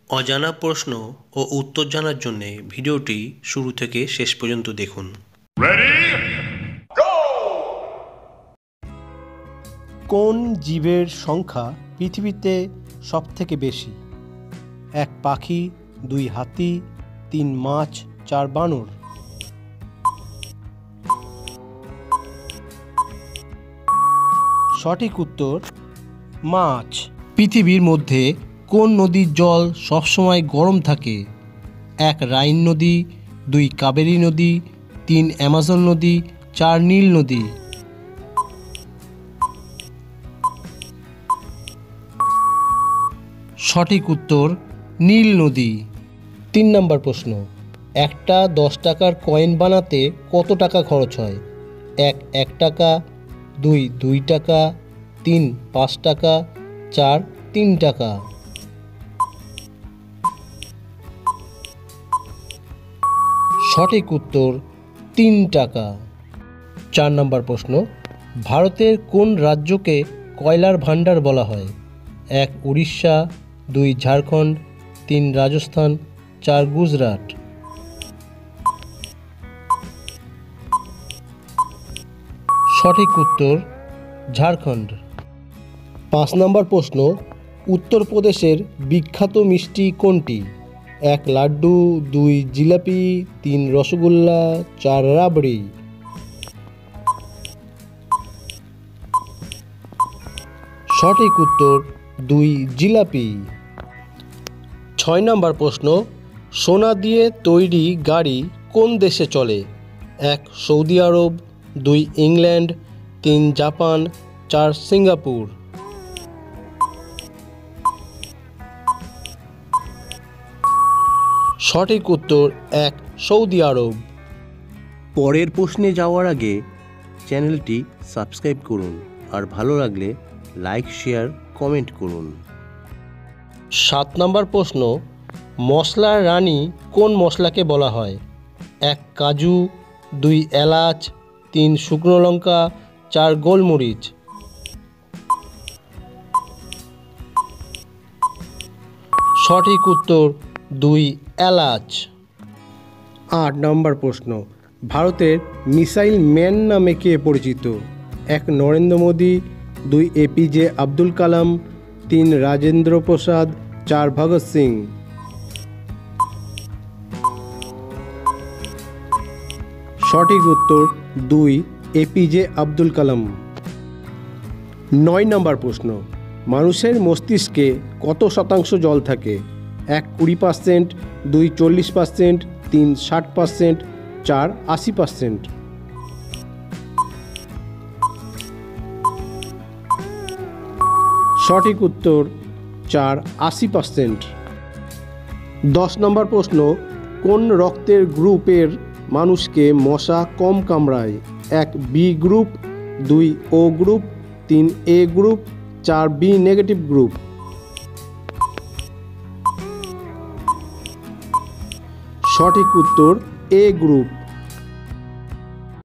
অজানা প্রশ্ন ও উত্তর জানার জন্য ভিডিওটি শুরু থেকে শেষ পর্যন্ত দেখুন। কোন জীবের সংখ্যা পৃথিবীতে সবথেকে বেশি? 1 পাখি, 2 হাতি, 3 মাছ, 4 বানর। সঠিক উত্তর মাছ। পৃথিবীর মধ্যে কোন নদীর জল সবসময় গরম থাকে? 1 রাইন নদী, 2 কাবেরী নদী, 3 অ্যামাজন নদী, 4 নীল নদী। সঠিক উত্তর নীল নদী। 3 নম্বর প্রশ্ন, একটা 10 টাকার কয়েন বানাতে কত টাকা খরচ হয়? 1 টাকা, 2 টাকা, 3 5 টাকা, 4 3 টাকা। সঠিক উত্তর 3 টাকা। 4 নম্বর প্রশ্ন, ভারতের কোন রাজ্যকে কয়লার ভাণ্ডার বলা হয়? 1 উড়িষ্যা, 2 ঝাড়খণ্ড, 3 রাজস্থান, 4 গুজরাট। সঠিক উত্তর ঝাড়খণ্ড। 5 নম্বর প্রশ্ন, উত্তরপ্রদেশের বিখ্যাত মিষ্টি কোনটি? 1 লাড্ডু, 2 জিলাপি, 3 রসগোল্লা, 4 রাবড়ি। সঠিক উত্তর 2 জিলাপি। 6 নম্বর প্রশ্ন, সোনা দিয়ে তৈরি গাড়ি কোন দেশে চলে? 1 সৌদি আরব, 2 ইংল্যান্ড, 3 জাপান, 4 সিঙ্গাপুর। সঠিক উত্তর 1 সৌদি আরব। পরের প্রশ্নে যাওয়ার আগে চ্যানেলটি সাবস্ক্রাইব করুন আর ভালো লাগলে লাইক, শেয়ার, কমেন্ট করুন। 7 নম্বর প্রশ্ন, মশলার রানী কোন মশলাকে বলা হয়? 1 কাজু, 2 এলাচ, 3 শুকনো লঙ্কা, 4 গোলমরিচ। সঠিক উত্তর 2 এলাচ। 8 নম্বর প্রশ্ন, ভারতের মিসাইল ম্যান নামে কে পরিচিত? 1 নরেন্দ্র মোদী, 2 এপিজে আব্দুল কালাম, 3 রাজেন্দ্র প্রসাদ, 4 ভগৎ সিং। সঠিক উত্তর 2 এপিজে আব্দুল কালাম। 9 নম্বর প্রশ্ন, মানুষের মস্তিষ্কে কত শতাংশ জল থাকে? 1 20%, 2 40%, 3 60%, 4 80%। সঠিক উত্তর 4 80%। 10 নম্বর প্রশ্ন, কোন রক্তের গ্রুপের মানুষকে মশা কম কামড়ায়? 1 বি গ্রুপ, 2 ও গ্রুপ, 3 এ গ্রুপ, 4 বি নেগেটিভ গ্রুপ। সঠিক উত্তর এ গ্রুপ।